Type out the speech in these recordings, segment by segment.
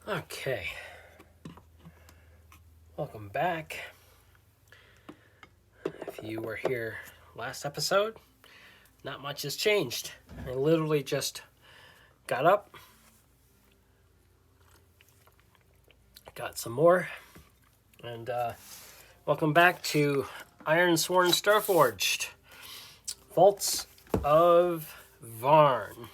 Okay, welcome back. If you were here last episode, not much has changed. I literally just got up, got some more, and welcome back to Ironsworn Starforged Vaults of Vaarn,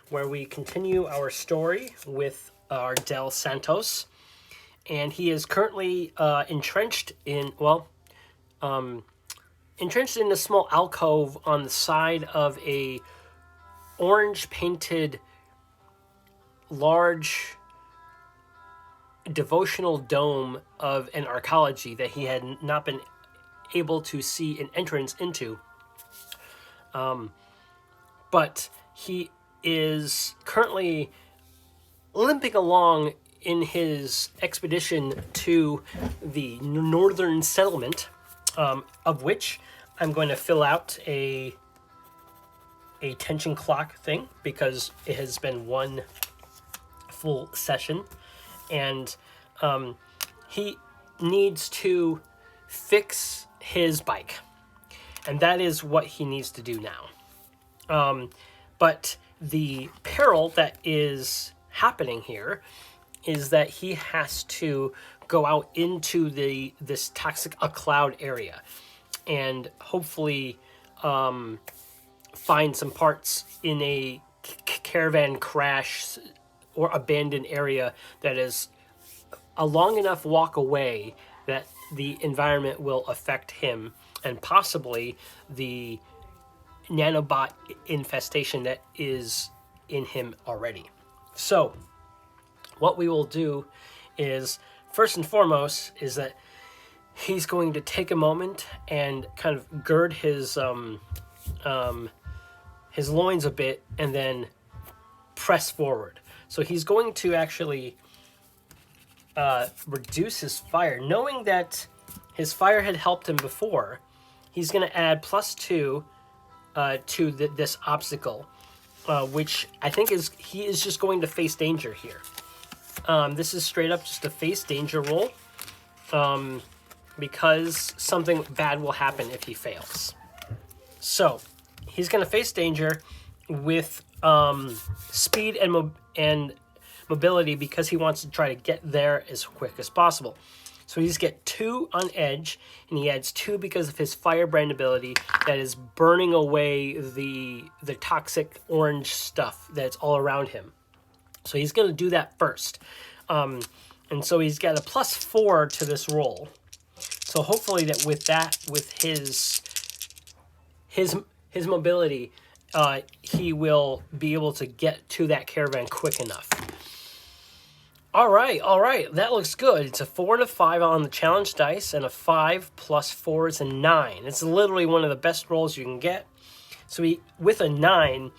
where we continue our story with our Del Santos, and he is currently entrenched in a small alcove on the side of a orange painted large devotional dome of an arcology that he had not been able to see an entrance into. But he is currently limping along in his expedition to the northern settlement, of which I'm going to fill out a tension clock thing because it has been one full session, and he needs to fix his bike, and that is what he needs to do now. But the peril that is happening here is that he has to go out into this toxic cloud area and hopefully find some parts in a caravan crash or abandoned area that is a long enough walk away that the environment will affect him and possibly the nanobot infestation that is in him already. So what we will do is, first and foremost, is that he's going to take a moment and kind of gird his loins a bit and then press forward. So he's going to actually reduce his fire. Knowing that his fire had helped him before, he's going to add +2 to this obstacle, which I think he is just going to face danger here. This is straight up just a face danger roll, because something bad will happen if he fails. So he's going to face danger with speed and mobility because he wants to try to get there as quick as possible. So he's get 2 on edge, and he adds 2 because of his firebrand ability that is burning away the toxic orange stuff that's all around him. So he's going to do that first. And so he's got a +4 to this roll. So hopefully that with his mobility, he will be able to get to that caravan quick enough. All right. That looks good. It's a 4 and a 5 on the challenge dice, and a 5 + 4 is a 9. It's literally one of the best rolls you can get. So with a 9,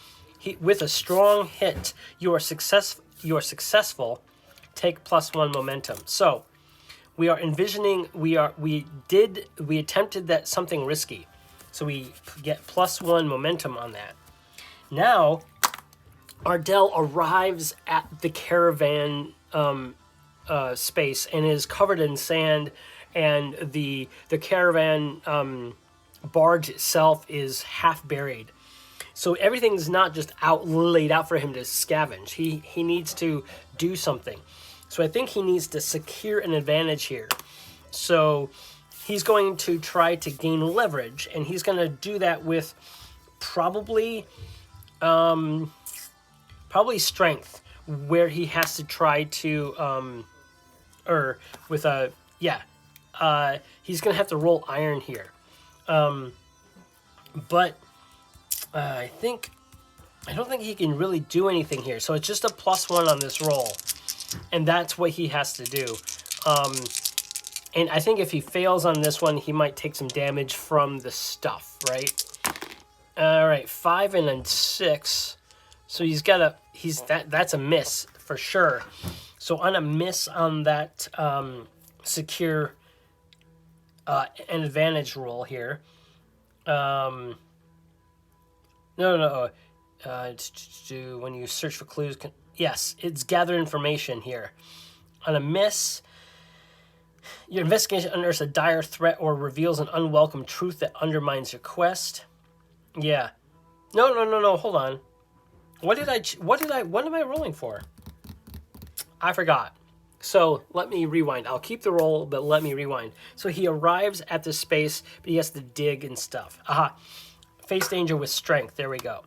with a strong hit, you are successful. Take +1 momentum. So we are envisioning we attempted that something risky. So we get +1 momentum on that. Now Ardell arrives at the caravan space and is covered in sand, and the caravan barge itself is half buried. So everything's not just laid out for him to scavenge. He needs to do something. So I think he needs to secure an advantage here. So he's going to try to gain leverage, and he's going to do that with probably strength, where he has to try to he's going to have to roll iron here. But I don't think he can really do anything here. So it's just a +1 on this roll, and that's what he has to do. And I think if he fails on this one, he might take some damage from the stuff, right? All right, 5 and a 6. So that's a miss for sure. So on a miss on that secure an advantage roll here. No. When you search for clues, Yes, it's gather information here. On a miss, your investigation unearths a dire threat or reveals an unwelcome truth that undermines your quest. Yeah. No. Hold on. What am I rolling for? I forgot. So let me rewind. I'll keep the roll, but let me rewind. So he arrives at the space, but he has to dig and stuff. Aha. Face danger with strength. There we go.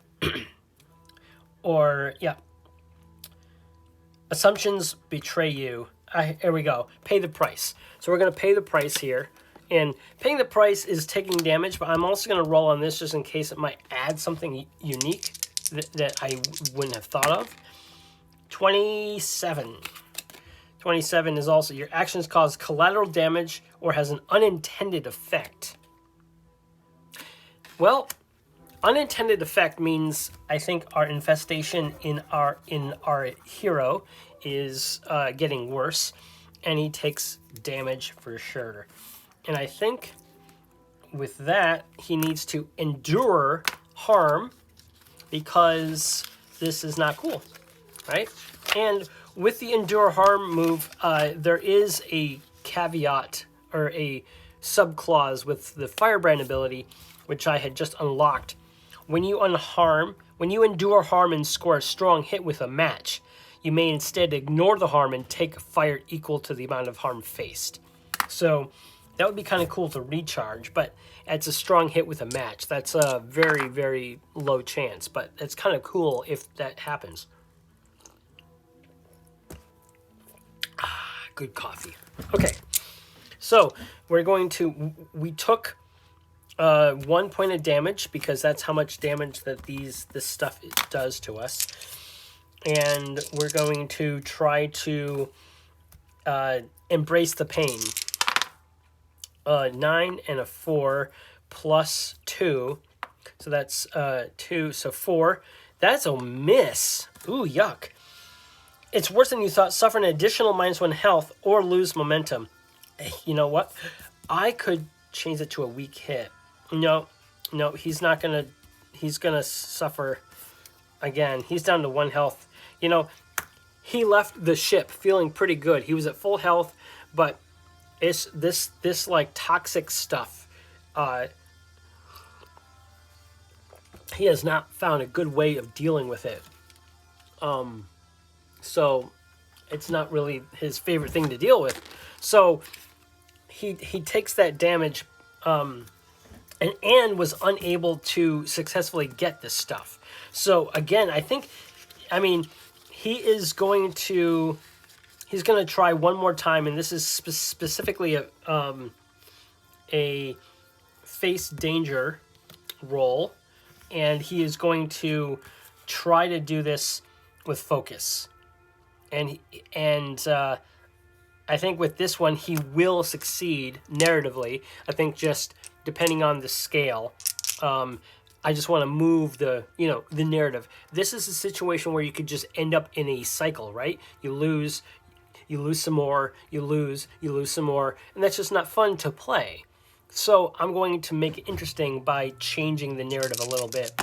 Or, yeah. Assumptions betray you. Here we go. Pay the price. So we're going to pay the price here. And paying the price is taking damage, but I'm also going to roll on this just in case it might add something unique that I wouldn't have thought of. 27. 27 is also your actions cause collateral damage or has an unintended effect. Well, unintended effect means I think our infestation in our hero is getting worse, and he takes damage for sure. And I think with that he needs to endure harm because this is not cool, right? And with the endure harm move, there is a caveat or a subclause with the Firebrand ability, which I had just unlocked. When you endure harm and score a strong hit with a match, you may instead ignore the harm and take fire equal to the amount of harm faced. So that would be kind of cool to recharge, but it's a strong hit with a match. That's a very, very low chance, but it's kind of cool if that happens. Good coffee. Okay, so we took 1 point of damage because that's how much damage that this stuff does to us. And we're going to try to embrace the pain. 9 and a 4 plus 2. So that's 2, so 4. That's a miss. Ooh, yuck. It's worse than you thought. Suffer an additional -1 health or lose momentum. You know what? I could change it to a weak hit. No, he's not gonna. He's gonna suffer again. He's down to 1 health. You know, he left the ship feeling pretty good. He was at full health, but it's this like toxic stuff. He has not found a good way of dealing with it. So it's not really his favorite thing to deal with. So he takes that damage, and was unable to successfully get this stuff. So again, he's going to try one more time, and this is specifically a face danger roll, and he is going to try to do this with focus. And I think with this one he will succeed narratively. I think just depending on the scale, I just want to move the narrative. This is a situation where you could just end up in a cycle, right? You lose some more, you lose some more, and that's just not fun to play. So I'm going to make it interesting by changing the narrative a little bit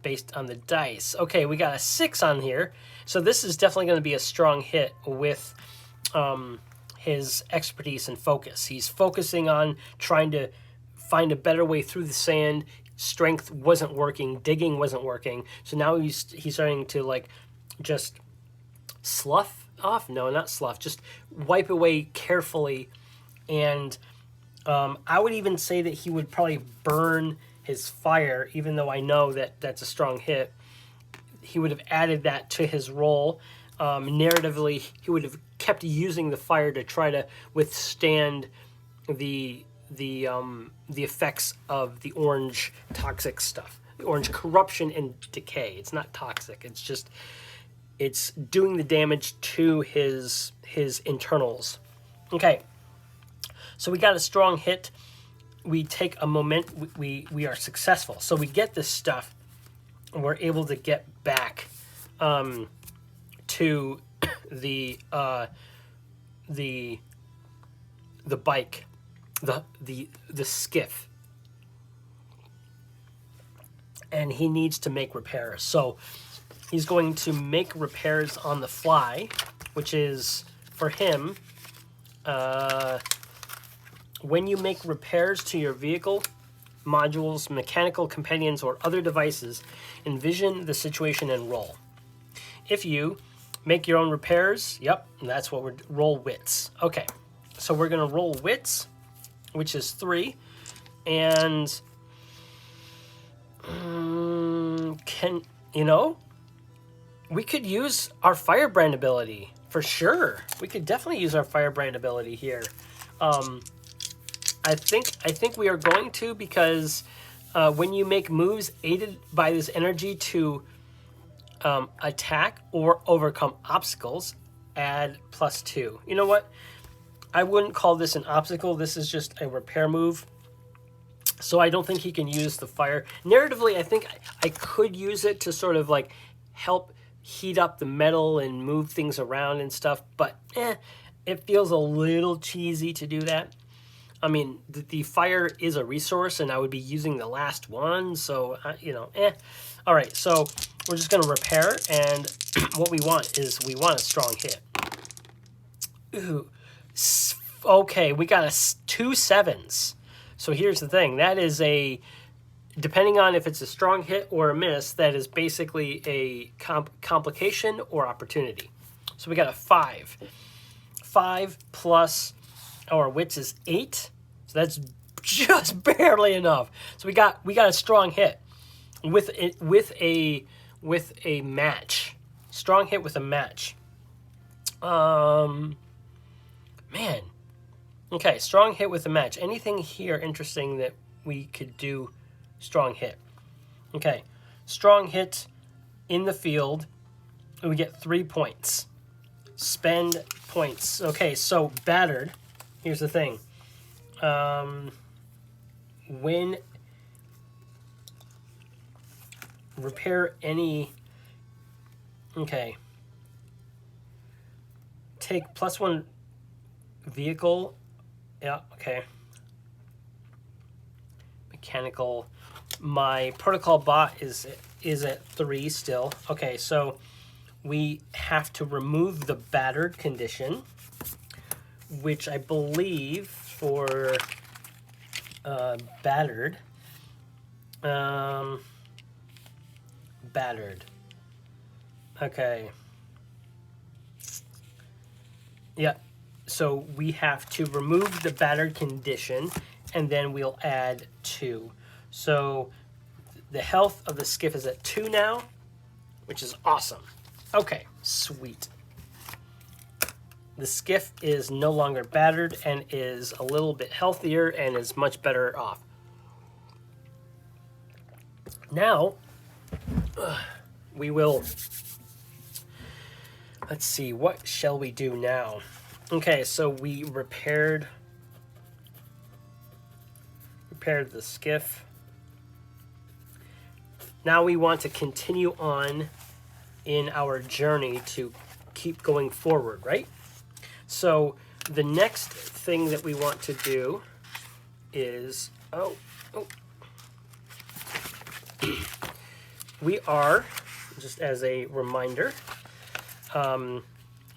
based on the dice. Okay, we got a 6 on here. So this is definitely going to be a strong hit with his expertise and focus. He's focusing on trying to find a better way through the sand. Strength wasn't working. Digging wasn't working. So now he's starting to like just slough off. No, not slough. Just wipe away carefully. And I would even say that he would probably burn his fire, even though I know that that's a strong hit. He would have added that to his roll. Narratively, he would have kept using the fire to try to withstand the effects of the orange toxic stuff, the orange corruption and decay. It's not toxic. It's doing the damage to his internals. Okay, so we got a strong hit. We take a moment. We are successful. So we get this stuff, and we're able to get back to the bike, the skiff, and he needs to make repairs. So he's going to make repairs on the fly, which is, for him, when you make repairs to your vehicle, modules, mechanical companions, or other devices, envision the situation and roll. If you make your own repairs, yep, that's what we're, roll wits. Okay, so we're going to roll wits, which is 3, and we could use our firebrand ability for sure. We could definitely use our firebrand ability here. I think we are going to, because when you make moves aided by this energy to attack or overcome obstacles, add +2. You know what? I wouldn't call this an obstacle. This is just a repair move. So I don't think he can use the fire. Narratively, I think I could use it to sort of like help heat up the metal and move things around and stuff. But it feels a little cheesy to do that. I mean, the fire is a resource, and I would be using the last one. So, All right, so we're just going to repair. And what we want is we want a strong hit. Ooh. Okay, we got 2 7s. So here's the thing. That is depending on if it's a strong hit or a miss, that is basically a complication or opportunity. So we got a 5. 5 plus our wits is 8. So that's just barely enough. So we got a strong hit with a match. Strong hit with a match. Man. Okay, strong hit with a match. Anything here interesting that we could do strong hit? Okay, strong hit in the field. We get 3 points. Spend points. Okay, so battered. Here's the thing. When repair any... Okay. Take +1 vehicle. Yeah, okay. Mechanical. My protocol bot is at 3 still. Okay, so we have to remove the battered condition, which I believe for battered. Battered. Okay. Yeah. So we have to remove the battered condition, and then we'll add 2. So the health of the skiff is at 2 now, which is awesome. Okay, sweet. The skiff is no longer battered and is a little bit healthier and is much better off. Now, we will... Let's see, what shall we do now? Okay, so we repaired the skiff. Now we want to continue on in our journey to keep going forward, right? So the next thing that we want to do is, we are, just as a reminder,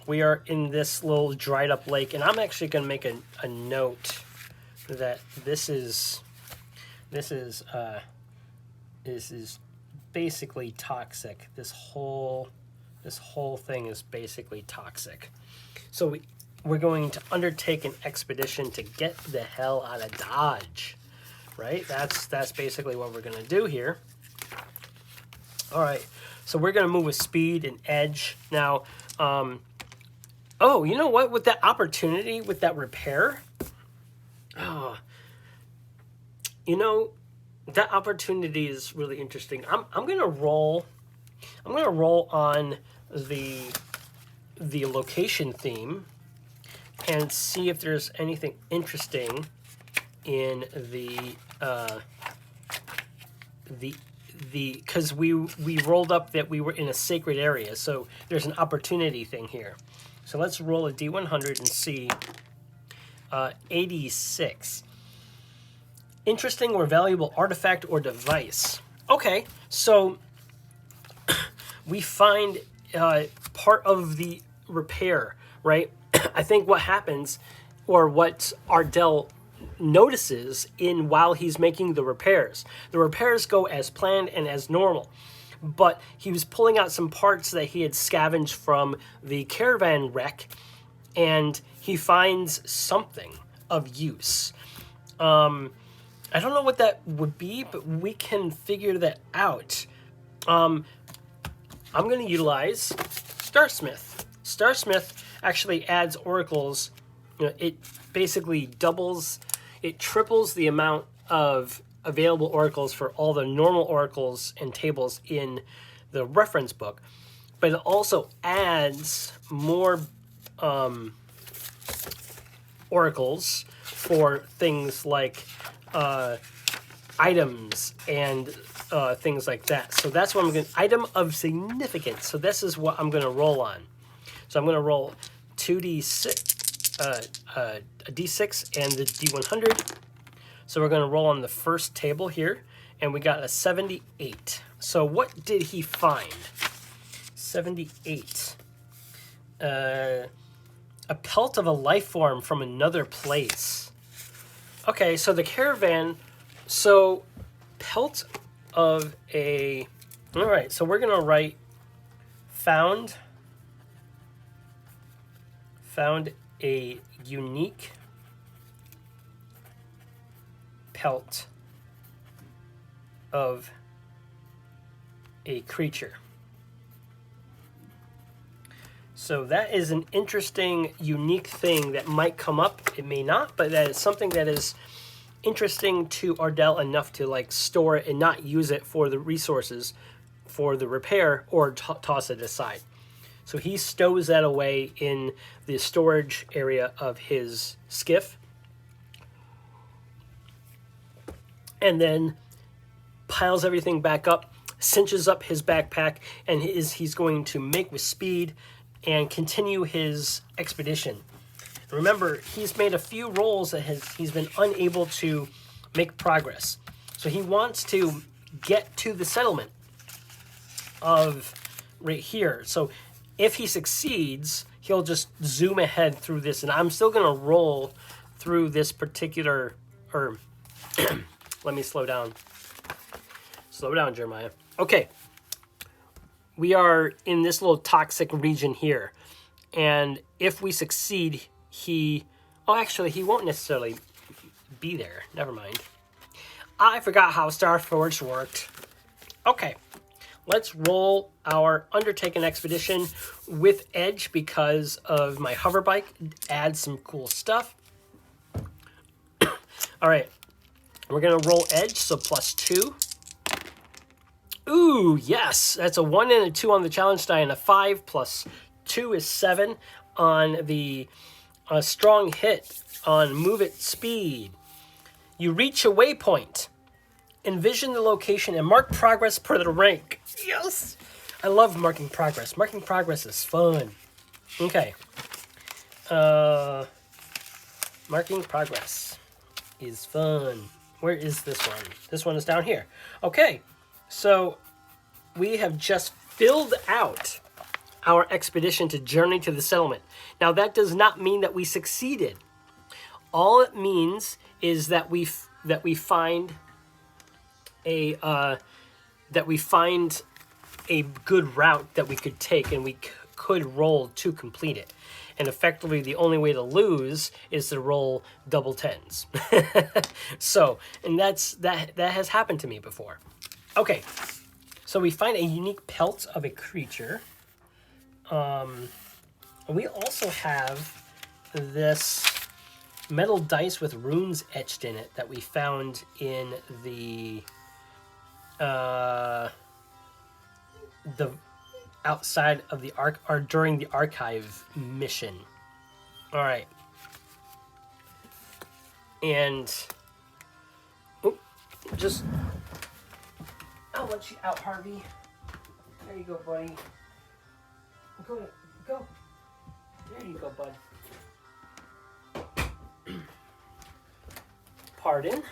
we are in this little dried up lake, and I'm actually going to make a note that this is basically toxic. This whole thing is basically toxic. So we're going to undertake an expedition to get the hell out of Dodge, right? That's basically what we're going to do here. All right, so we're going to move with speed and edge now. Oh, you know what? With that opportunity, with that repair, that opportunity is really interesting. I'm gonna roll. I'm gonna roll on the location theme and see if there's anything interesting in because we rolled up that we were in a sacred area, so there's an opportunity thing here. So let's roll a D100 and see. 86. Interesting or valuable artifact or device. Okay, so we find part of the repair, right? I think what happens, or what Ardell notices in while he's making the repairs go as planned and as normal. But he was pulling out some parts that he had scavenged from the caravan wreck, and he finds something of use. I don't know what that would be, but we can figure that out. I'm going to utilize Starsmith. Starsmith actually adds oracles. It basically triples the amount of available oracles for all the normal oracles and tables in the reference book, but it also adds more oracles for things like items and things like that. So that's what I'm going to, item of significance. So this is what I'm going to roll on. So I'm going to roll 2d6, a d6 and the d100. So we're going to roll on the first table here, and we got a 78. So what did he find? 78. A pelt of a life form from another place. Okay, so the caravan, so pelt of a, all right, so we're going to write found a unique pelt of a creature. So that is an interesting, unique thing that might come up. It may not, but that is something that is interesting to Ardell enough to like store it and not use it for the resources for the repair or toss it aside. So he stows that away in the storage area of his skiff, and then piles everything back up, cinches up his backpack, and he's going to make with speed and continue his expedition. Remember, he's made a few rolls that he's been unable to make progress. So he wants to get to the settlement of right here. So if he succeeds, he'll just zoom ahead through this. And I'm still going to roll through this particular, or let me slow down. Slow down, Jeremiah. Okay. We are in this little toxic region here. And if we succeed, he won't necessarily be there. Never mind. I forgot how Starforged worked. Okay. Let's roll our undertaken expedition with edge because of my hover bike. Add some cool stuff. All right. We're going to roll edge, so +2. Ooh, yes. That's a 1 and a 2 on the challenge die, and a 5 plus 2 is 7 on the strong hit on move at speed. You reach a waypoint. Envision the location and mark progress per the rank. Yes! I love marking progress. Marking progress is fun. Okay. Marking progress is fun. Where is this one? This one is down here. Okay. So we have just filled out our expedition to journey to the settlement. Now that does not mean that we succeeded. All it means is that we find a good route that we could take, and we could roll to complete it. And effectively, the only way to lose is to roll double 10s. So, and that has happened to me before. Okay, so we find a unique pelt of a creature. We also have this metal dice with runes etched in it that we found in the outside of the arc, or during the archive mission. All right, and I'll let you out, Harvey. There you go, buddy. Go. There you go, bud. Pardon.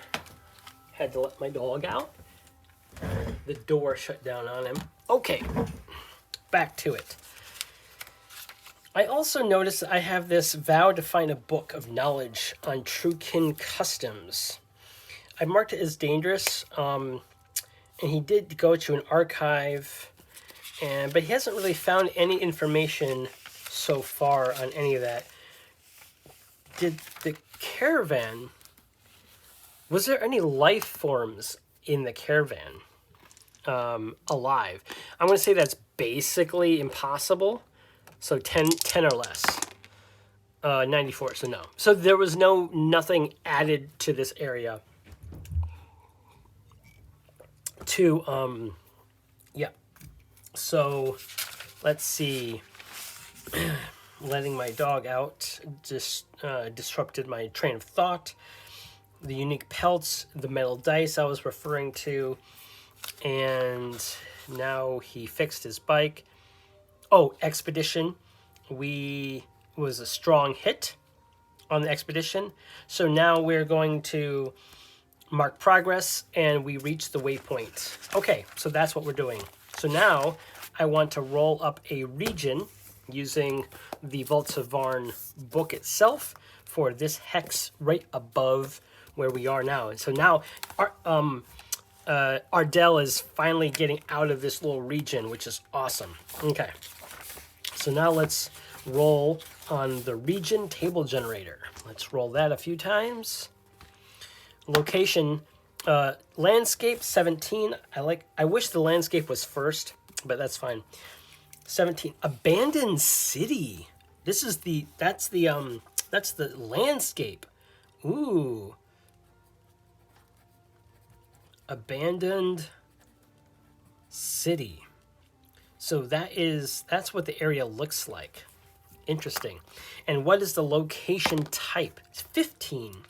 Had to let my dog out. The door shut down on him. Okay. back to it. I also noticed I have this vow to find a book of knowledge on Truekin customs. I marked it as dangerous, and he did go to an archive, but he hasn't really found any information so far on any of that. Did the caravan, was there any life forms in the caravan alive? I'm going to say that's basically impossible. So 10 or less. 94, so no. So there was nothing added to this area to, yeah. So let's see. Letting my dog out just disrupted my train of thought. The unique pelts, the metal dice I was referring to, and now he fixed his bike. Oh, expedition. We was a strong hit on the expedition. So now we're going to mark progress, and we reach the waypoint. Okay, so that's what we're doing. So now I want to roll up a region using the Vaults of Vaarn book itself for this hex right above where we are now. And so now Ardell is finally getting out of this little region, which is awesome. Okay. So now let's roll on the region table generator. Let's roll that a few times. Location, landscape 17. I wish the landscape was first, but that's fine. 17. Abandoned city. That's the landscape. Ooh. Abandoned city. So that's what the area looks like. Interesting. And what is the location type? It's 15.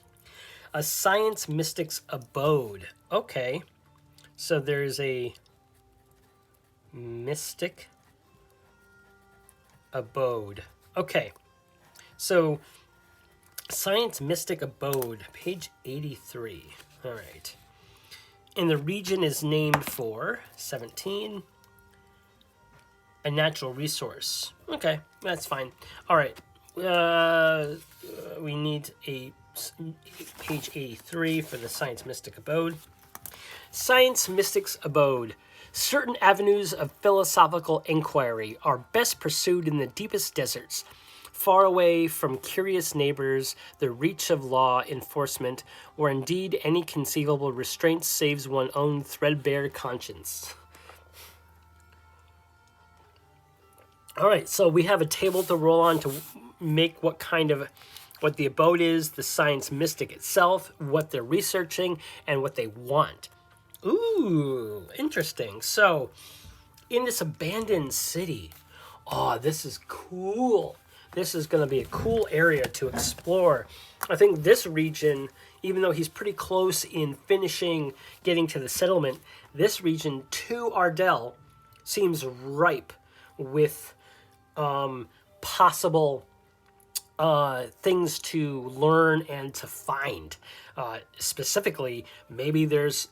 A science mystic's abode. Okay. So there's a mystic abode. Okay. So science mystic abode, page 83. All right. And the region is named for 17. A natural resource. Okay, that's fine. All right. We need a page 83 for the Science Mystic Abode. Science Mystic's Abode. Certain avenues of philosophical inquiry are best pursued in the deepest deserts, far away from curious neighbors, the reach of law enforcement, or indeed any conceivable restraint saves one's own threadbare conscience. All right, so we have a table to roll on to make what the abode is, the science mystic itself, what they're researching, and what they want. Ooh, interesting. So, in this abandoned city, oh, this is cool. This is going to be a cool area to explore. I think this region, even though he's pretty close in getting to the settlement, this region to Ardell seems ripe with possible things to learn and to find. Specifically, maybe there's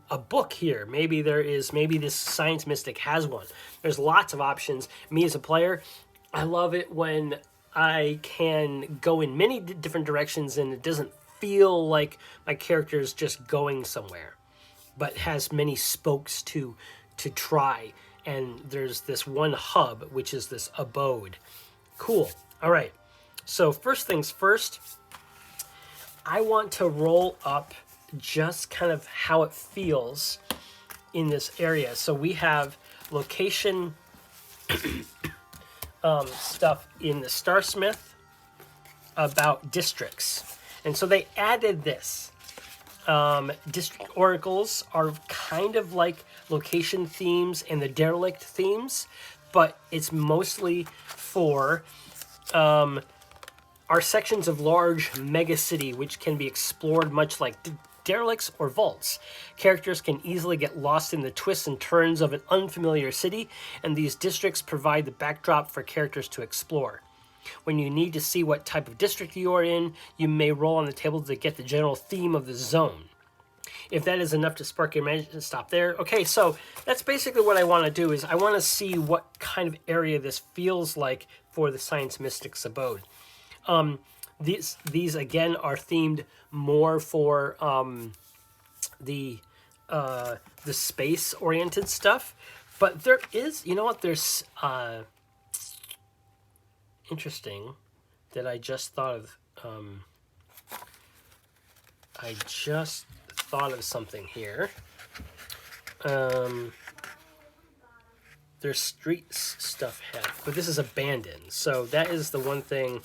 a book here. Maybe this science mystic has one. There's lots of options. Me as a player, I love it when I can go in many different directions and it doesn't feel like my character is just going somewhere, but has many spokes to try. And there's this one hub, which is this abode. Cool. All right. So first things first, I want to roll up just kind of how it feels in this area. So we have location stuff in the Starsmith about districts. And so they added this. District oracles are kind of like location themes and the derelict themes, but it's mostly for our sections of large megacity, which can be explored much like derelicts or vaults. Characters can easily get lost in the twists and turns of an unfamiliar city, and these districts provide the backdrop for characters to explore. When you need to see what type of district you are in, you may roll on the table to get the general theme of the zone. if that is enough to spark your imagination, stop there. Okay, so that's basically what I want to do. Is I want to see what kind of area this feels like for the Science Mystics abode. These again are themed more for the space oriented stuff, but there is, you know what, there's interesting that I just thought of. I just thought of something here. There's street stuff but this is abandoned, so that is the one thing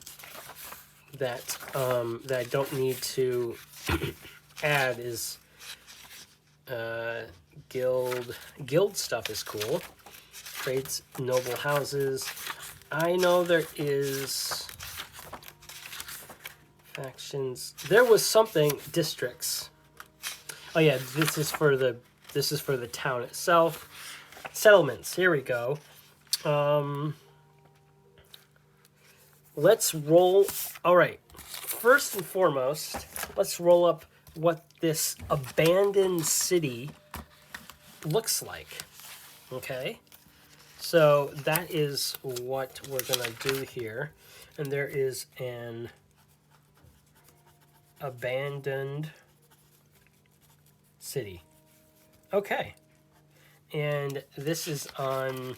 that that I don't need to add is guild stuff is cool. Trades, noble houses. I know there is factions. There was something districts. Oh yeah, this is for the town itself. Settlements. Here we go. Let's roll. All right. First and foremost, let's roll up what this abandoned city looks like. Okay. So that is what we're gonna do here, and there is an abandoned city. Okay. And this is on,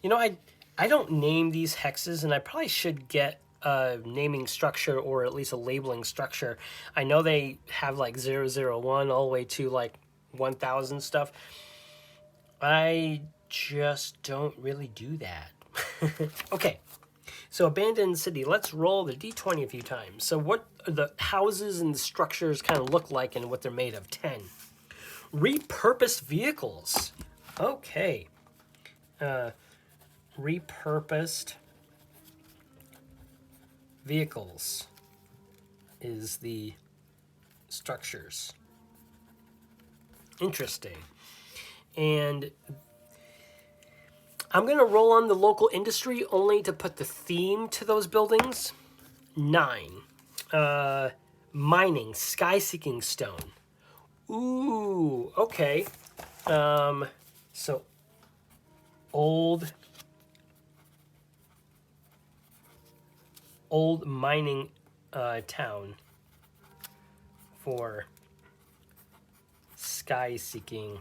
you know, I don't name these hexes, and I probably should get a naming structure or at least a labeling structure. I know they have like 001 all the way to like 1000 stuff. I just don't really do that. Okay. So abandoned city, let's roll the d20 a few times. So what the houses and the structures kind of look like and what they're made of. 10. Repurposed vehicles. Okay. Repurposed vehicles is the structures. Interesting. And I'm going to roll on the local industry only to put the theme to those buildings. 9. Mining, sky-seeking stone. Ooh, okay. So old mining town for sky-seeking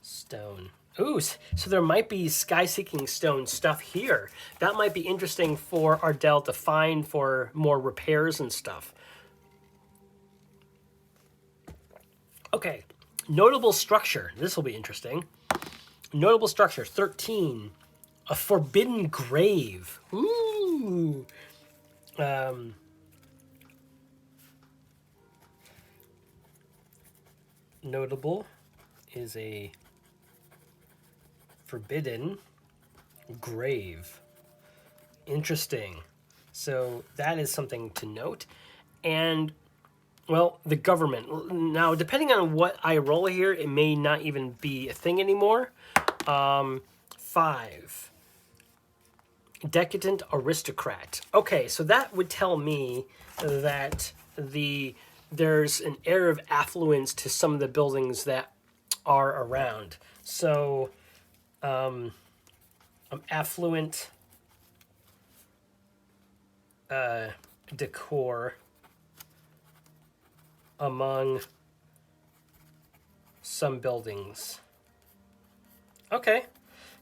stone. Ooh, so there might be sky-seeking stone stuff here. That might be interesting for Ardell to find for more repairs and stuff. Okay, notable structure. This will be interesting. Notable structure, 13. A forbidden grave. Ooh. Notable is a forbidden grave. Interesting. So that is something to note. And well, the government. Now, depending on what I roll here, it may not even be a thing anymore. 5. Decadent aristocrat. Okay, so that would tell me that there's an air of affluence to some of the buildings that are around. So, affluent decor among some buildings. Okay,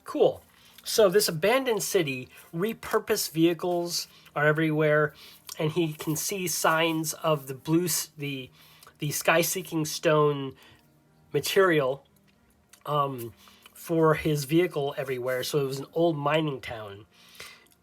cool. So this abandoned city, repurposed vehicles are everywhere, and he can see signs of the sky-seeking stone material for his vehicle everywhere. So it was an old mining town.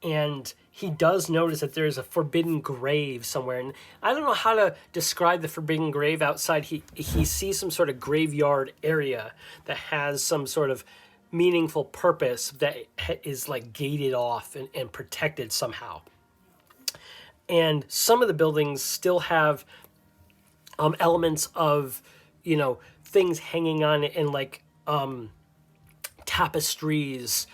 And he does notice that there's a forbidden grave somewhere. And I don't know how to describe the forbidden grave outside. He sees some sort of graveyard area that has some sort of meaningful purpose that is like gated off and protected somehow. And some of the buildings still have elements of, you know, things hanging on it and like tapestries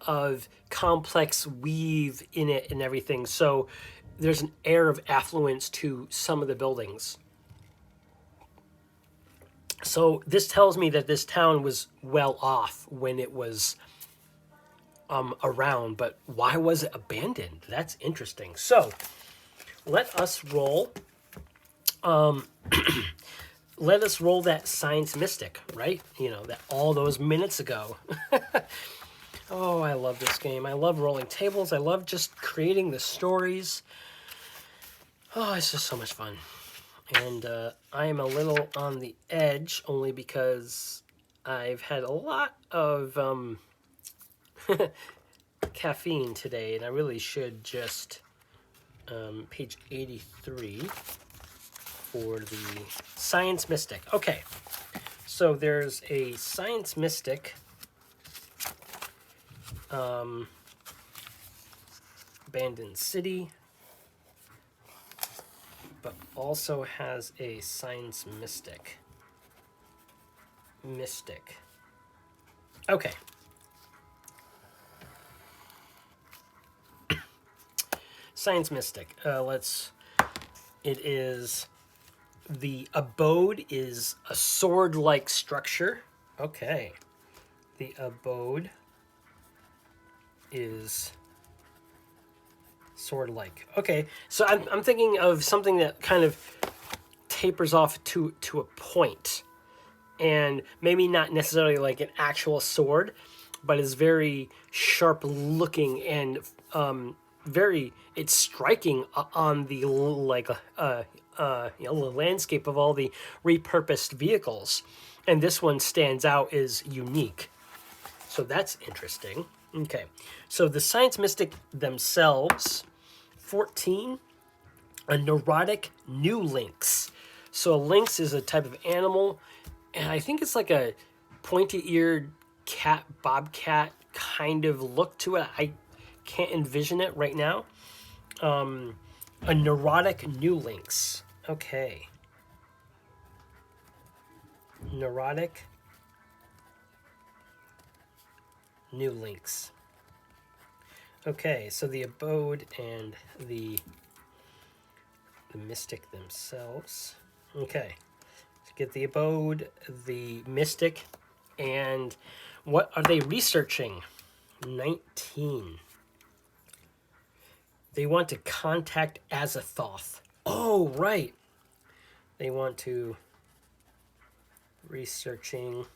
of complex weave in it and everything. So there's an air of affluence to some of the buildings. So this tells me that this town was well off when it was around, but why was it abandoned? That's interesting. So let us roll. Let us roll that science mystic, right? You know, that all those minutes ago. Oh, I love this game. I love rolling tables. I love just creating the stories. Oh, it's just so much fun. And I am a little on the edge only because I've had a lot of caffeine today, and I really should just page 83 for the Science Mystic. Okay, so there's a Science Mystic abandoned city, but also has a Science Mystic. Okay. Science Mystic. It is, the abode is a sword-like structure. Okay. The abode is sword-like. Okay, so I'm thinking of something that kind of tapers off to a point, and maybe not necessarily like an actual sword, but is very sharp looking and it's striking on the the landscape of all the repurposed vehicles, and this one stands out as unique. So that's interesting. Okay, so the Science Mystic themselves, 14, a neurotic new lynx. So a lynx is a type of animal, and I think it's like a pointy-eared cat, bobcat kind of look to it. I can't envision it right now. A neurotic new lynx. Okay. Neurotic new lynx. Okay, so the abode and the mystic themselves. Okay, to get the abode, the mystic, and what are they researching? 19. They want to contact Azathoth. Oh, right. They want to researching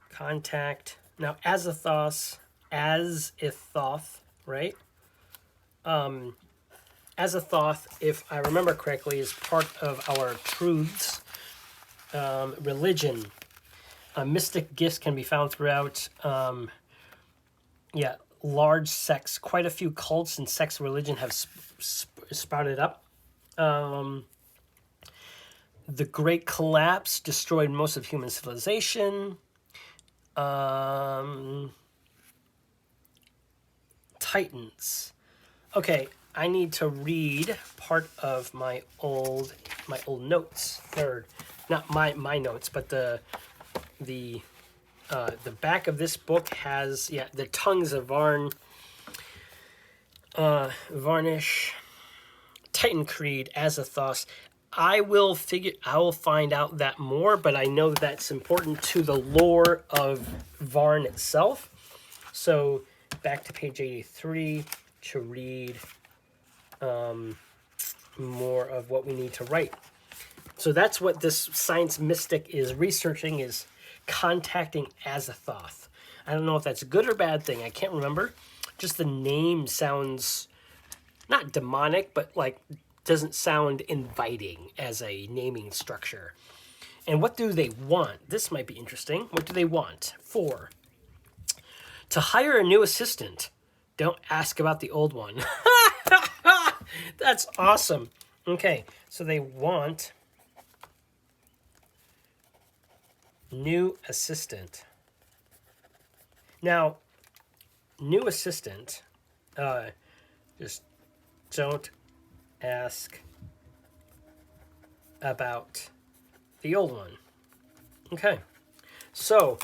contact. Now, Azathoth, right? Azathoth, if I remember correctly, is part of our truths religion. Mystic gifts can be found throughout, large sects. Quite a few cults and sects of religion have sprouted up. The Great Collapse destroyed most of human civilization. Titans. Okay, I need to read part of my old notes. Not my notes, but the back of this book has the tongues of Vaarn, Varnish, Titan Creed, Azathoth. I will find out that more, but I know that that's important to the lore of Vaarn itself. So back to page 83 to read more of what we need to write. So that's what this Science Mystic is researching, is contacting Azathoth. I don't know if that's a good or bad thing. I can't remember. Just the name sounds not demonic, but like doesn't sound inviting as a naming structure. And what do they want? This might be interesting. What do they want? 4. To hire a new assistant. Don't ask about the old one. That's awesome. Okay, so they want new assistant. Now, new assistant, just don't ask about the old one. Okay, so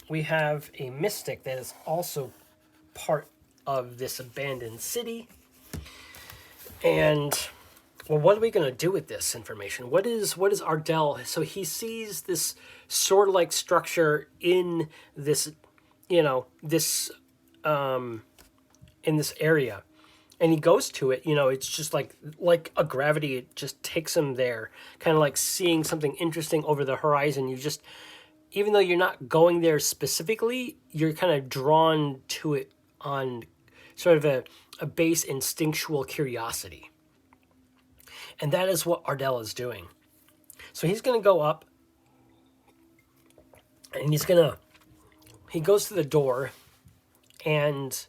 we have a mystic that is also part of this abandoned city. And well, what are we going to do with this information? What is Ardell? So he sees this sword-like structure in this, this in this area, and he goes to it. It's just like a gravity. It just takes him there, kind of like seeing something interesting over the horizon. You just, even though you're not going there specifically, you're kind of drawn to it on sort of a base instinctual curiosity. And that is what Ardell is doing. So he's going to go up, and he goes to the door, and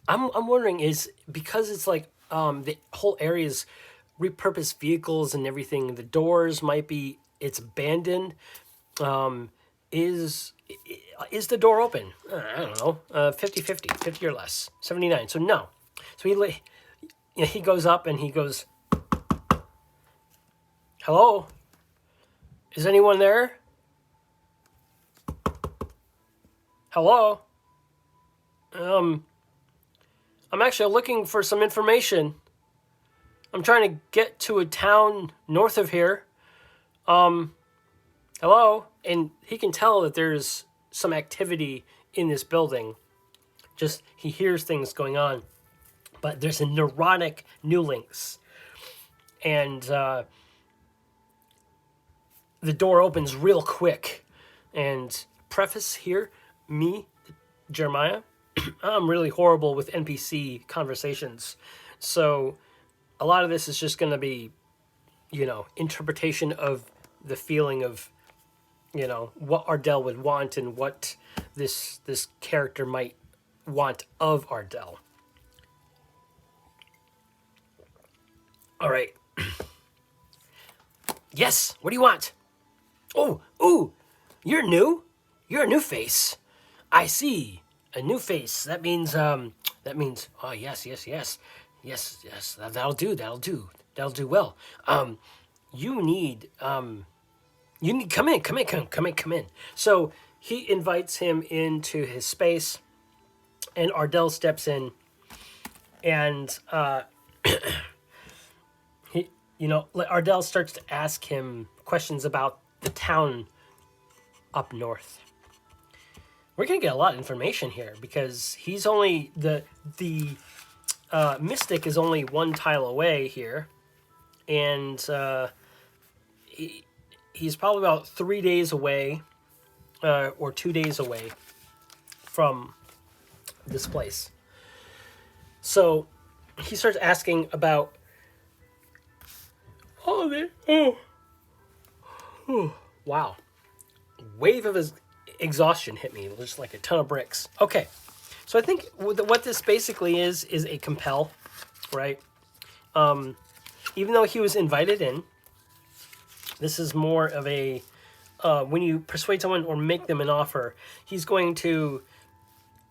I'm wondering, is because it's like the whole area is repurposed vehicles and everything, the doors might be, it's abandoned. Is the door open? I don't know, 50-50, 50 or less, 79. So no. So he goes up and he goes, hello? Is anyone there? Hello? I'm actually looking for some information. I'm trying to get to a town north of here. Hello? And he can tell that there's some activity in this building. Just, he hears things going on. But there's a neurotic New Links. And the door opens real quick. And preface here, me, Jeremiah, I'm really horrible with NPC conversations. So a lot of this is just going to be, interpretation of the feeling of, what Ardell would want and what this character might want of Ardell. All right. Yes, what do you want? Oh, you're new? You're a new face. I see. A new face. That means, oh, yes. Yes, that'll do. That'll do well. You need, come in. So he invites him into his space, and Ardell steps in, and Ardell starts to ask him questions about the town up north. We're gonna get a lot of information here because he's only the mystic is only one tile away here, and he's probably about 3 days away, or 2 days away from this place. So he starts asking about wow, wave of his exhaustion hit me just like a ton of bricks. Okay, so I think what this basically is a compel, right? Even though he was invited in, this is more of a when you persuade someone or make them an offer, he's going to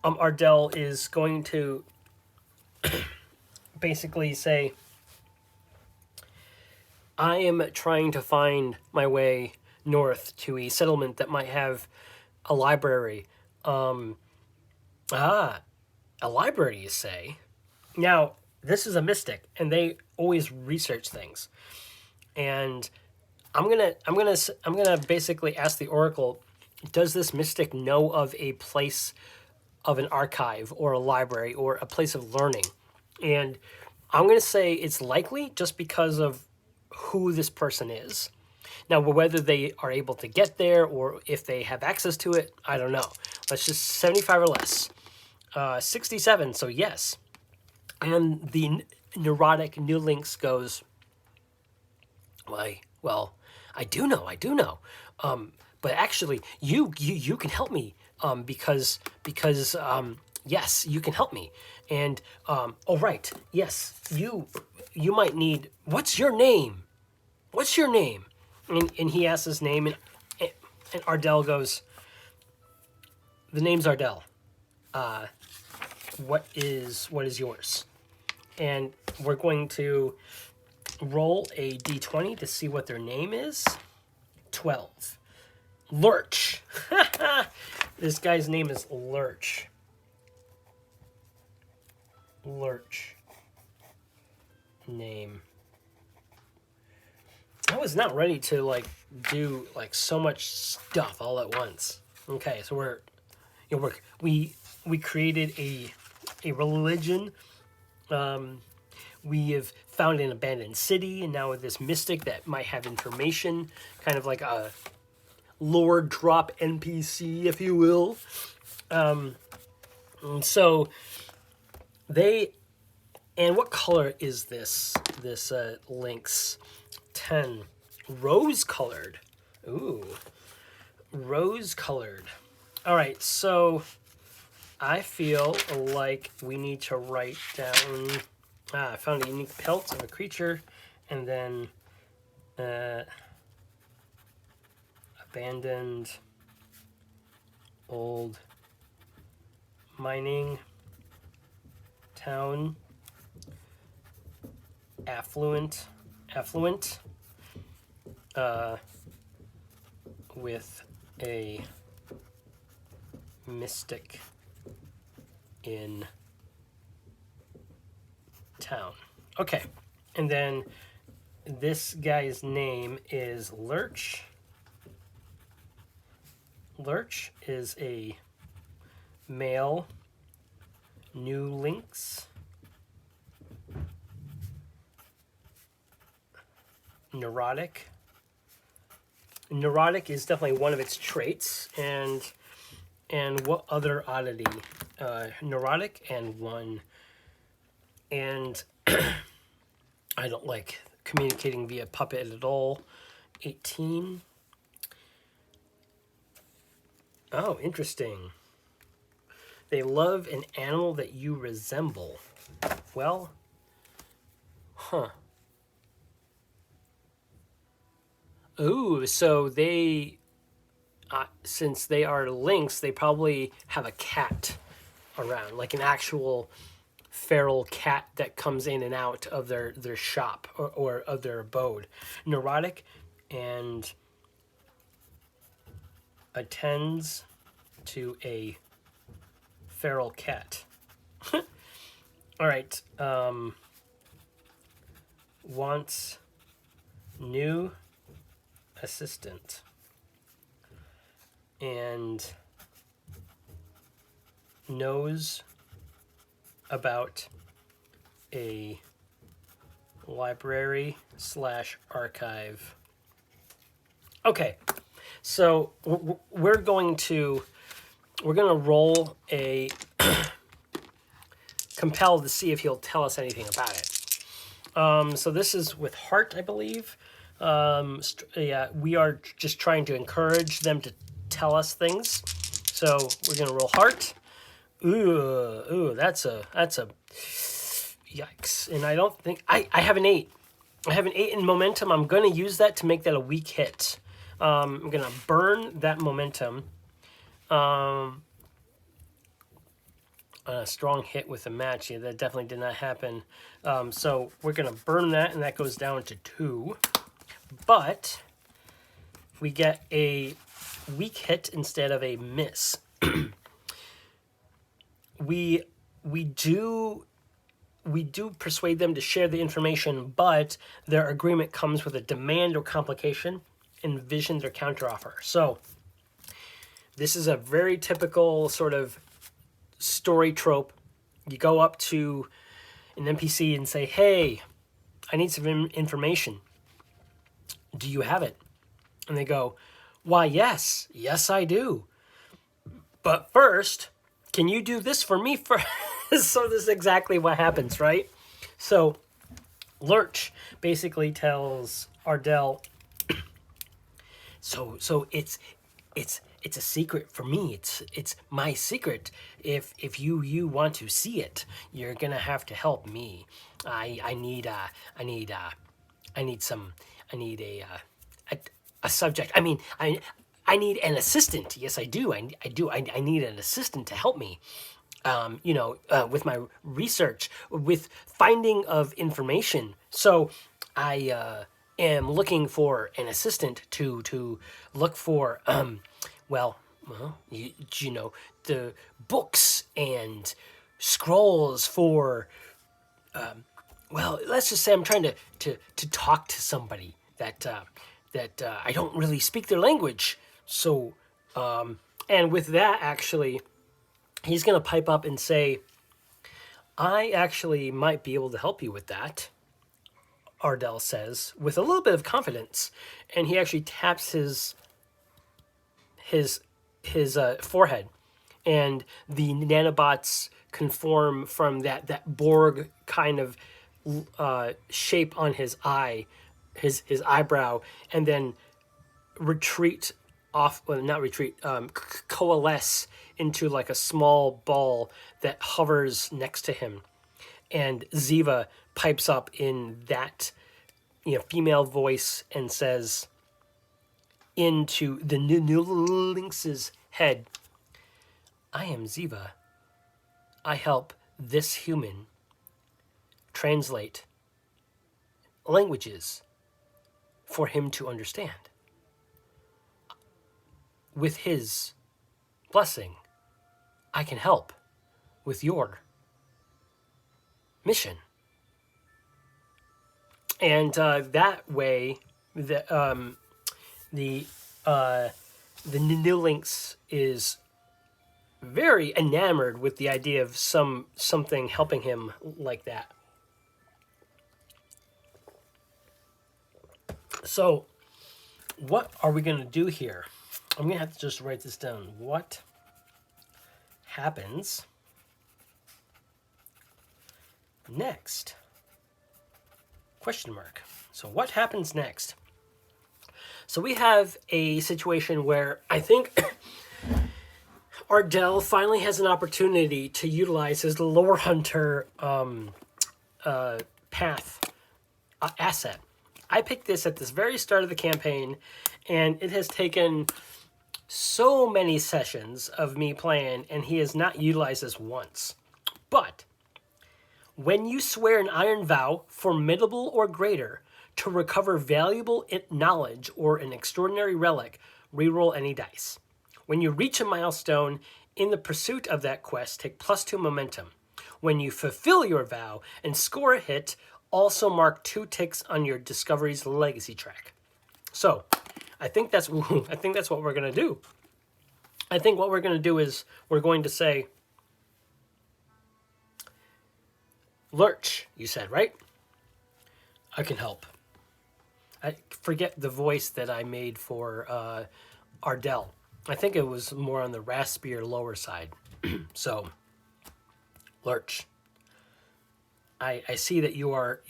Ardell is going to basically say, I am trying to find my way north to a settlement that might have a library. A library, you say? Now, this is a mystic, and they always research things. And I'm gonna basically ask the oracle, does this mystic know of a place of an archive or a library or a place of learning? And I'm gonna say it's likely just because of who this person is. Now, whether they are able to get there or if they have access to it, I don't know. Let's just 75 or less. 67, so yes. And the neurotic New Links goes, well, I do know. But actually, you can help me, because yes, you can help me. And oh right, yes, you might need. What's your name? And he asks his name, and Ardell goes, the name's Ardell. What is yours? And we're going to roll a d20 to see what their name is. 12. Lurch. This guy's name is Lurch. Name. I was not ready to like do like so much stuff all at once. Okay, so we created a religion. We have found an abandoned city, and now with this mystic that might have information, kind of like a lore drop NPC, if you will. And so they, and what color is this? This Lynx 10, rose colored. Ooh, rose colored. All right, so I feel like we need to write down. I found a unique pelt of a creature, and then abandoned old mining town, affluent, with a mystic in town. Okay, and then this guy's name is Lurch. Lurch is a male new lynx. Neurotic. Neurotic is definitely one of its traits, and what other oddity? Neurotic and one. And I don't like communicating via puppet at all. 18. Oh, interesting. They love an animal that you resemble. Well, huh. Ooh, so they, since they are lynx, they probably have a cat around, like an actual feral cat that comes in and out of their shop or of their abode. Neurotic and attends to a feral cat. All right. Wants new assistant and knows about a library / archive. Okay, so we're going to roll a compel to see if he'll tell us anything about it. So this is with heart, I believe. Yeah, we are just trying to encourage them to tell us things. So we're gonna roll heart. Ooh, that's a yikes. And I don't think I have an 8. I have an 8 in momentum. I'm gonna use that to make that a weak hit. I'm gonna burn that momentum. A strong hit with a match. Yeah, that definitely did not happen. So we're gonna burn that, and that goes down to 2. But we get a weak hit instead of a miss. we do persuade them to share the information, but their agreement comes with a demand or complication. Envision their counteroffer. So this is a very typical sort of story trope. You go up to an NPC and say, "Hey, I need some information. Do you have it?" And they go, "Why, yes, I do. But first, can you do this for me first?" So this is exactly what happens, right? So Lurch basically tells Ardell, so it's a secret for me. It's my secret. If you want to see it, you're gonna have to help me. I need a subject. I mean, I need an assistant. Yes, I do. I need an assistant to help me. With my research, with finding of information. So I am looking for an assistant to look for, the books and scrolls for, let's just say I'm trying to talk to somebody that I don't really speak their language. So, and with that, actually, he's going to pipe up and say, I actually might be able to help you with that, Ardell says, with a little bit of confidence. And he actually taps his forehead, and the nanobots conform from that Borg kind of shape on his eye, his eyebrow, and then retreat off, well, not retreat, coalesce into like a small ball that hovers next to him. And Ziva pipes up in that, female voice and says into the new Lynx's head, I am Ziva. I help this human translate languages for him to understand. With his blessing, I can help with your mission. And that way, the new Lynx is very enamored with the idea of something helping him like that. So, what are we going to do here? I'm going to have to just write this down. What happens next? Question mark. So what happens next? So we have a situation where I think Ardell finally has an opportunity to utilize his lore hunter path asset. I picked this at this very start of the campaign, and it has taken so many sessions of me playing, and he has not utilized this once. But when you swear an iron vow, formidable or greater, to recover valuable knowledge or an extraordinary relic, reroll any dice. When you reach a milestone in the pursuit of that quest, take +2 momentum. When you fulfill your vow and score a hit, also mark 2 ticks on your Discovery's legacy track. So, I think that's what we're going to do. I think what we're going to do is we're going to say, Lurch, you said, right? I can help. I forget the voice that I made for Ardell. I think it was more on the raspier lower side. So, Lurch, I see that your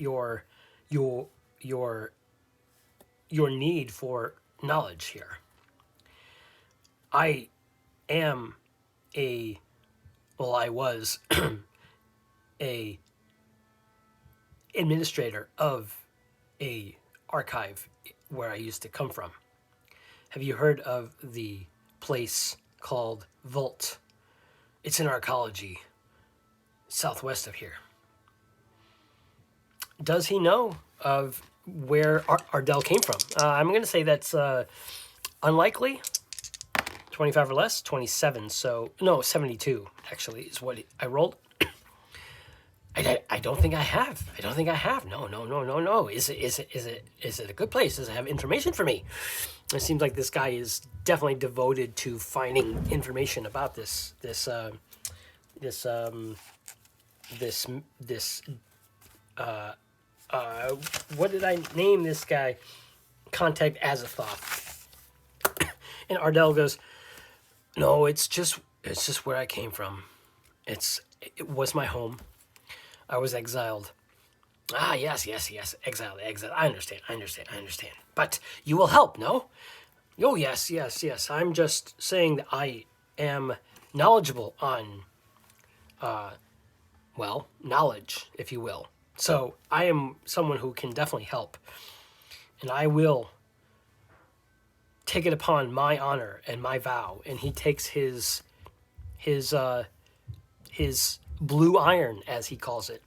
need for knowledge here. I was a administrator of a archive where I used to come from. Have you heard of the place called Vault? It's in archaeology, southwest of here. Does he know of where Ardell came from? I'm going to say that's unlikely. 25 or less, 27. So, no, 72 actually is what I rolled. I don't think I have. No. Is it a good place? Does it have information for me? It seems like this guy is definitely devoted to finding information about this what did I name this guy? Contact Azathoth. And Ardell goes, no, it's just where I came from. It was my home. I was exiled. Ah, yes. Exiled. I understand. But you will help, no? Oh, yes. I'm just saying that I am knowledgeable on, knowledge, if you will. So I am someone who can definitely help. And I will take it upon my honor and my vow. And he takes his blue iron, as he calls it,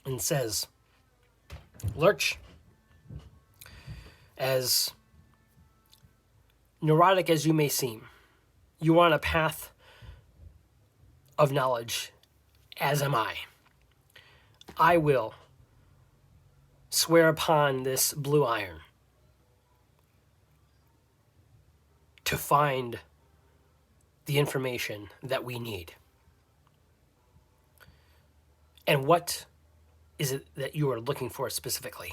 and says, Lurch, as neurotic as you may seem, you are on a path of knowledge, as am I. I will swear upon this blue iron to find the information that we need. And what is it that you are looking for specifically?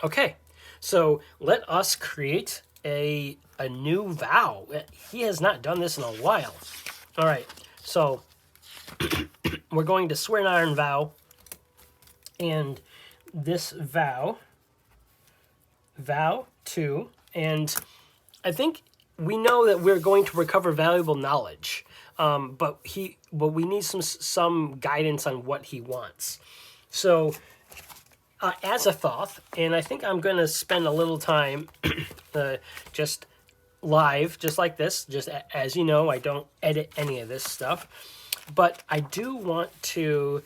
Okay, so let us create a new vow. He has not done this in a while. All right, so we're going to swear an iron vow, and this vow 2, and I think we know that we're going to recover valuable knowledge, but we need some guidance on what he wants. So, Azathoth, and I think I'm going to spend a little time just live, just like this. Just as you know, I don't edit any of this stuff, but I do want to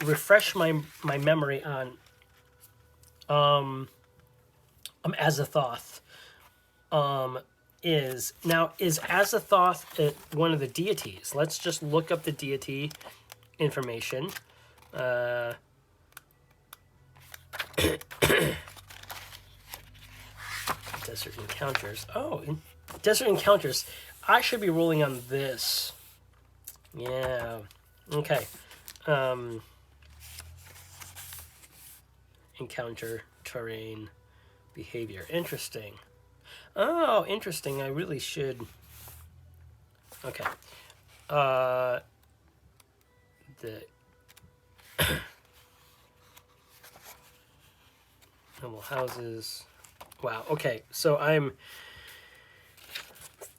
refresh my memory on Azathoth. Is Azathoth one of the deities? Let's just look up the deity information. Desert encounters. Oh, desert encounters. I should be rolling on this. Yeah. Okay. Encounter, terrain, behavior. Interesting. Oh, interesting. I really should. Okay. The normal houses. Wow. Okay. So I'm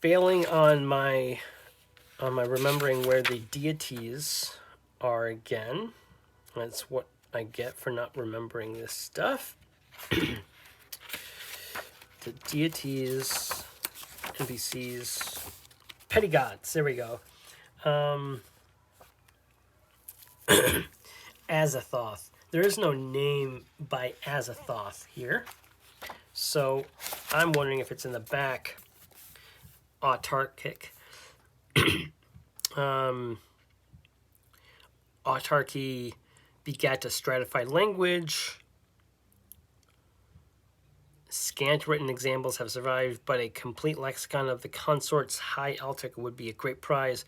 failing on my remembering where the deities are again. That's what I get for not remembering this stuff. The deities, NPCs, petty gods. There we go. Azathoth. There is no name by Azathoth here. So I'm wondering if it's in the back. Autarkic. Autarky begat a stratified language. Scant written examples have survived, but a complete lexicon of the consort's high Altic would be a great prize.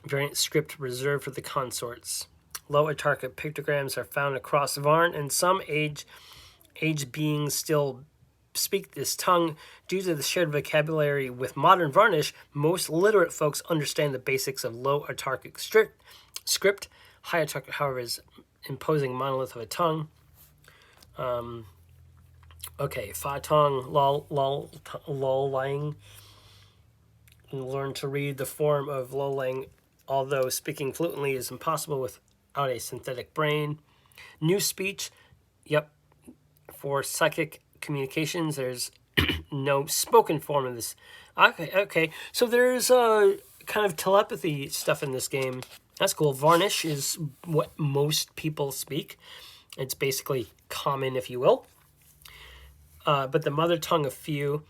Variant script reserved for the consorts. Low Autarkic pictograms are found across Vaarn, and some aged beings still speak this tongue. Due to the shared vocabulary with modern Varnish, most literate folks understand the basics of Low Autarkic script. High Autarkic, however, is imposing monolith of a tongue. Okay, Fatong Lollang. Learn to read the form of Lollang, although speaking fluently is impossible without a synthetic brain. New speech, yep. For psychic communications, there's no spoken form of this. Okay. So there's kind of telepathy stuff in this game. That's cool. Varnish is what most people speak. It's basically common, if you will. But the mother tongue of few.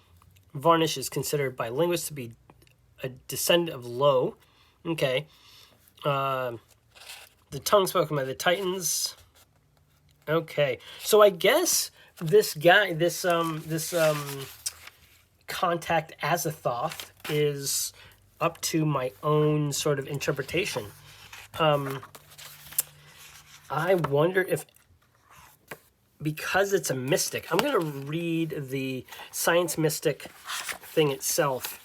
Varnish is considered by linguists to be a descendant of Low. Okay. The tongue spoken by the Titans. Okay. So I guess this guy, this contact Azathoth is up to my own sort of interpretation. I wonder if, because it's a mystic, I'm going to read the science mystic thing itself.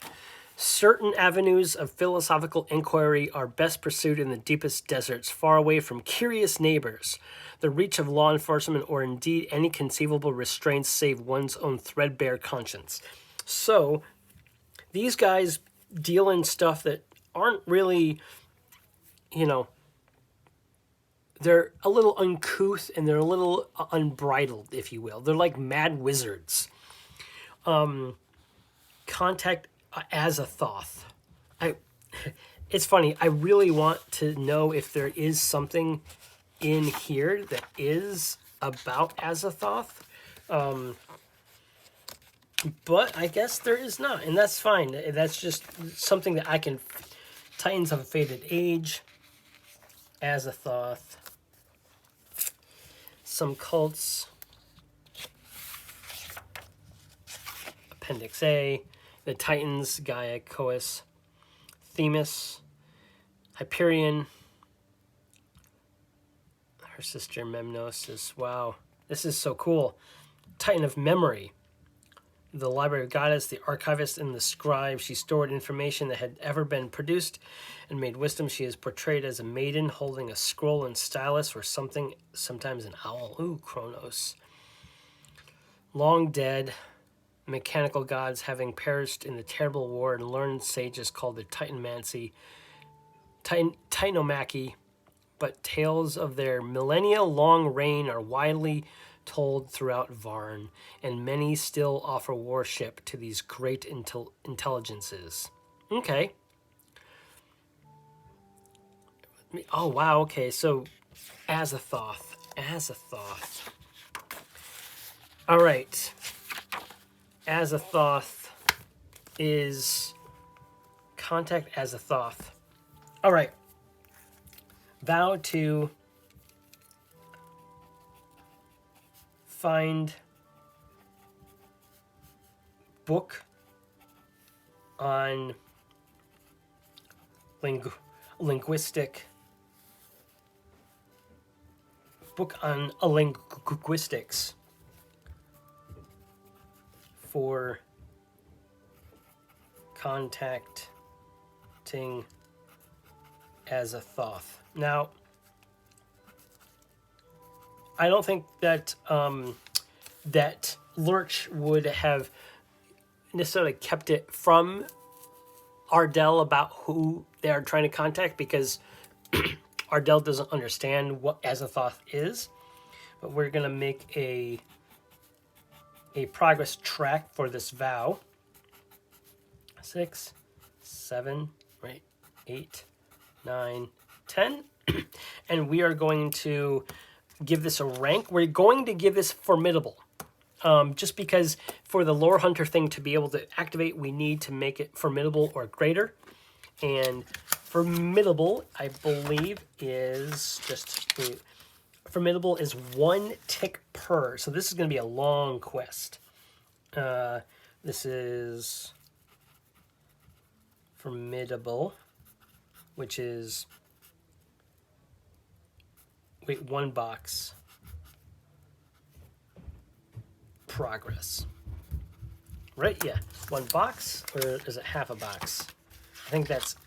Certain avenues of philosophical inquiry are best pursued in the deepest deserts, far away from curious neighbors, the reach of law enforcement, or indeed any conceivable restraints save one's own threadbare conscience. So, these guys deal in stuff that aren't really, they're a little uncouth and they're a little unbridled, if you will. They're like mad wizards. Contact Azathoth. It's funny. I really want to know if there is something in here that is about Azathoth. But I guess there is not, and that's fine. That's just something that I can... Titans of a Faded Age. Azathoth. some cults. Appendix A, the Titans, Gaia, Cois, Themis, Hyperion, her sister Memnosis. Wow, this is so cool. Titan of Memory, the Library of Goddess, the Archivist, and the Scribe. She stored information that had ever been produced and made wisdom. She is portrayed as a maiden holding a scroll and stylus or something, sometimes an owl. Ooh, Kronos. Long dead, mechanical gods having perished in the terrible war, and learned sages called the Titanomachy, but tales of their millennia-long reign are widely told throughout Vaarn, and many still offer worship to these great intelligences. Okay. Oh, wow, okay, so Azathoth. All right. Azathoth is contact Azathoth. All right. Vow to find book on linguistic linguistics for contacting Azathoth. Now, I don't think that that Lurch would have necessarily kept it from Ardell about who they are trying to contact, because Ardell doesn't understand what Azathoth is. But we're going to make a progress track for this vow. 6, 7, right, 8, 9, 10. And we are going to give this a rank. We're going to give this formidable. Just because for the lore hunter thing to be able to activate, we need to make it formidable or greater. And formidable, I believe, is just... Formidable is 1 tick per. So this is going to be a long quest. This is formidable, which is... Wait, 1 box. Progress. Right? Yeah. 1 box, or is it half a box? I think that's...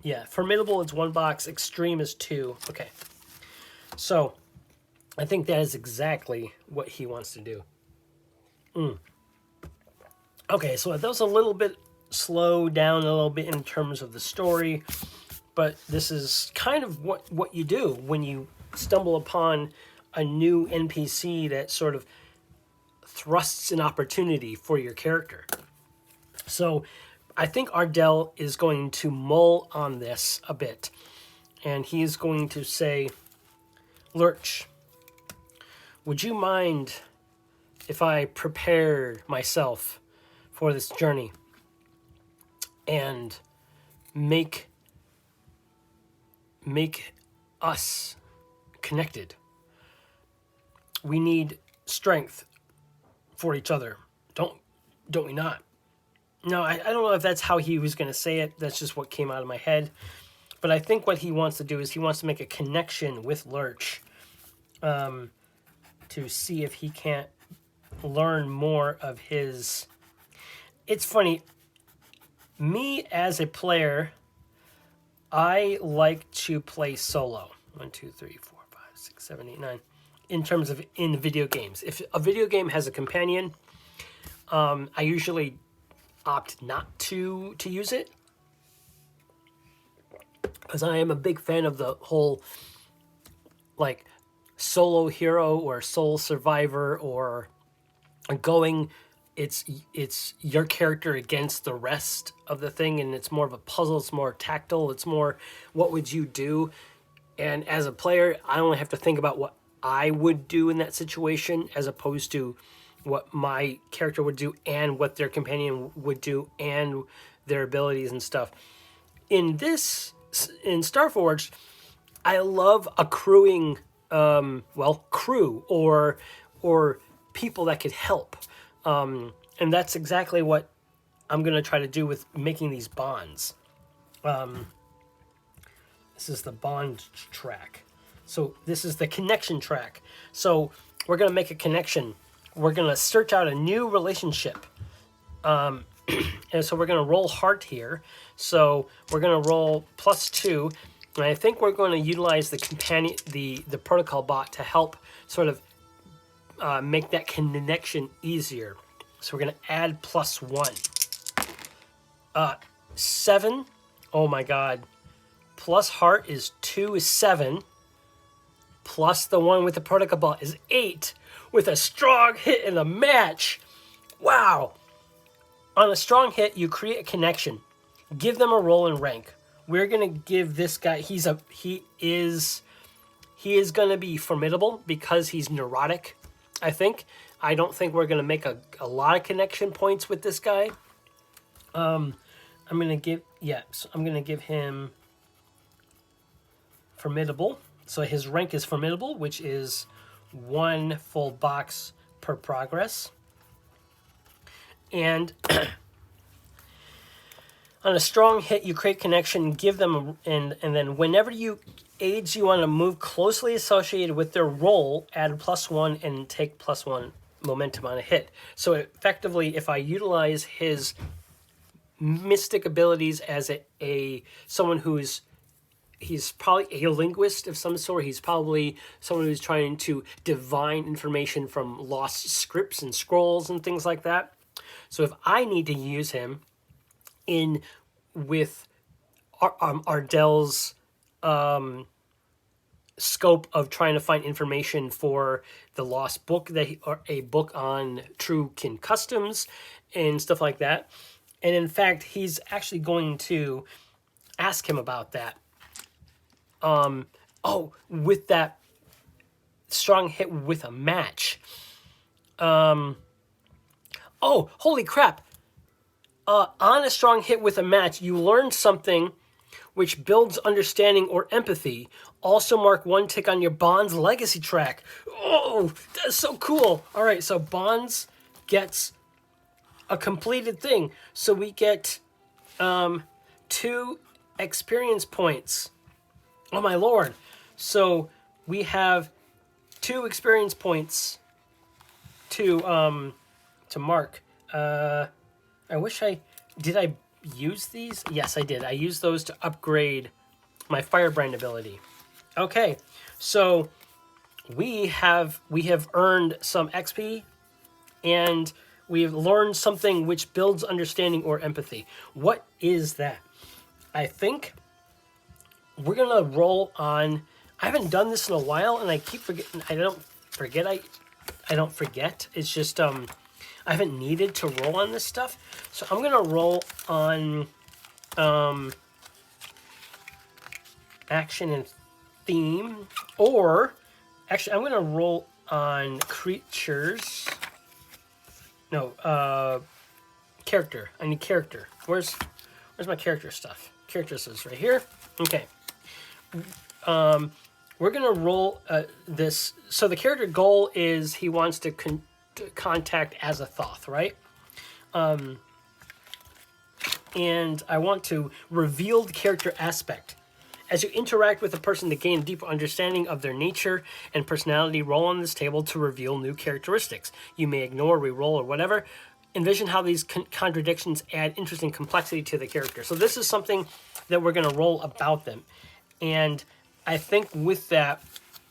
Yeah, formidable is 1 box. Extreme is 2. Okay. So, I think that is exactly what he wants to do. Okay, so that was a little bit slowed down a little bit in terms of the story, but this is kind of what you do when you stumble upon a new NPC that sort of thrusts an opportunity for your character. So, I think Ardell is going to mull on this a bit, and he is going to say... Lurch, would you mind if I prepared myself for this journey and make us connected? We need strength for each other. Don't we not? No, I don't know if that's how he was going to say it. That's just what came out of my head. But I think what he wants to do is he wants to make a connection with Lurch to see if he can't learn more of his... It's funny. Me as a player, I like to play solo. 1, 2, 3, 4, 5, 6, 7, 8, 9. In terms of in video games. If a video game has a companion, I usually opt not to use it. Because I am a big fan of the whole, like, solo hero or soul survivor, or going, it's your character against the rest of the thing, and it's more of a puzzle, it's more tactile, it's more, what would you do? And as a player, I only have to think about what I would do in that situation, as opposed to what my character would do, and what their companion would do, and their abilities and stuff. In Starforged, I love accruing well, crew or people that could help. And that's exactly what I'm going to try to do with making these bonds. This is the bond track. So this is the connection track. So we're going to make a connection. We're going to search out a new relationship. And so we're going to roll heart here. So we're going to roll +2. And I think we're going to utilize the companion, the protocol bot to help sort of make that connection easier. So we're going to add +1. 7. Oh my God. Plus heart is 2 is 7. Plus the one with the protocol bot is 8. With a strong hit in the match. Wow. On a strong hit, you create a connection. Give them a roll and rank. We're gonna give this guy. He is going to be formidable because he's neurotic. I think. I don't think we're gonna make a lot of connection points with this guy. I'm gonna give him formidable. So his rank is formidable, which is 1 full box per progress. And on a strong hit, you create connection, give them, and then whenever aids you want to move closely associated with their role, add +1 and take +1 momentum on a hit. So effectively, if I utilize his mystic abilities as someone he's probably a linguist of some sort. He's probably someone who's trying to divine information from lost scripts and scrolls and things like that. So if I need to use him with Ardell's scope of trying to find information for the lost book, or a book on true kin customs and stuff like that. And in fact, he's actually going to ask him about that. With that strong hit with a match. Holy crap. On a strong hit with a match, you learn something which builds understanding or empathy. Also mark 1 tick on your Bonds legacy track. Oh, that's so cool. All right, so Bonds gets a completed thing. So we get 2 experience points. Oh my lord. So we have 2 experience points to mark. I wish did I use these? Yes, I did. I used those to upgrade my Firebrand ability. Okay, so we have earned some XP, and we've learned something which builds understanding or empathy. What is that? I think we're gonna roll on. I haven't done this in a while, and I keep forgetting. I don't forget. It's just I haven't needed to roll on this stuff, so I'm gonna roll on action and theme, or actually I'm gonna roll on creatures. No, character. I need character. Where's my character stuff? Characters is right here. Okay. We're gonna roll this. So the character goal is he wants to contact Azathoth, right? And I want to reveal the character aspect. As you interact with a person to gain a deeper understanding of their nature and personality, roll on this table to reveal new characteristics. You may ignore, re-roll, or whatever. Envision how these contradictions add interesting complexity to the character. So this is something that we're going to roll about them. And I think with that,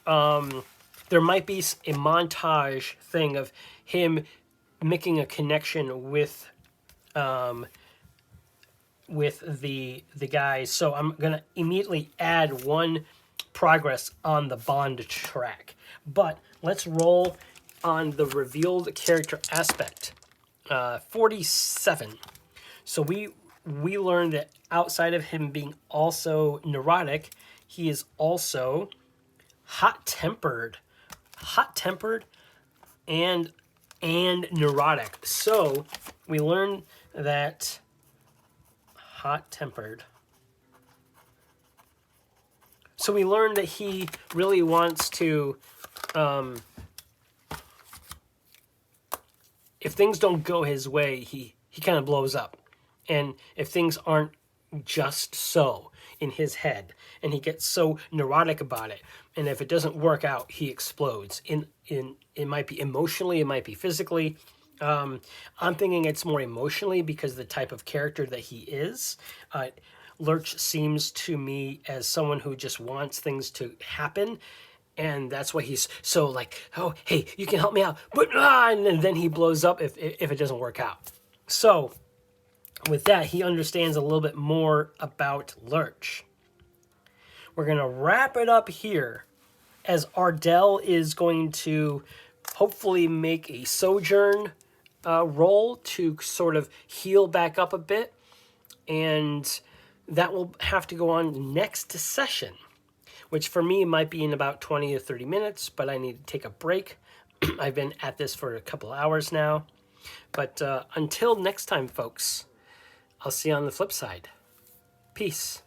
there might be a montage thing of him making a connection with the guys. So I'm going to immediately add 1 progress on the bond track. But let's roll on the revealed character aspect. 47. So we learned that outside of him being also neurotic, he is also hot-tempered and neurotic. So we learned that hot-tempered. So we learned that he really wants to, if things don't go his way, he kind of blows up. And if things aren't just so in his head, and he gets so neurotic about it, and if it doesn't work out, he explodes. It might be emotionally, it might be physically. I'm thinking it's more emotionally because the type of character that he is. Lurch seems to me as someone who just wants things to happen, and that's why he's so like, oh, hey, you can help me out, but and then he blows up if it doesn't work out. So with that, he understands a little bit more about Lurch. We're going to wrap it up here as Ardell is going to hopefully make a sojourn roll to sort of heal back up a bit. And that will have to go on next session, which for me might be in about 20 or 30 minutes, but I need to take a break. I've been at this for a couple of hours now. But until next time, folks, I'll see you on the flip side. Peace.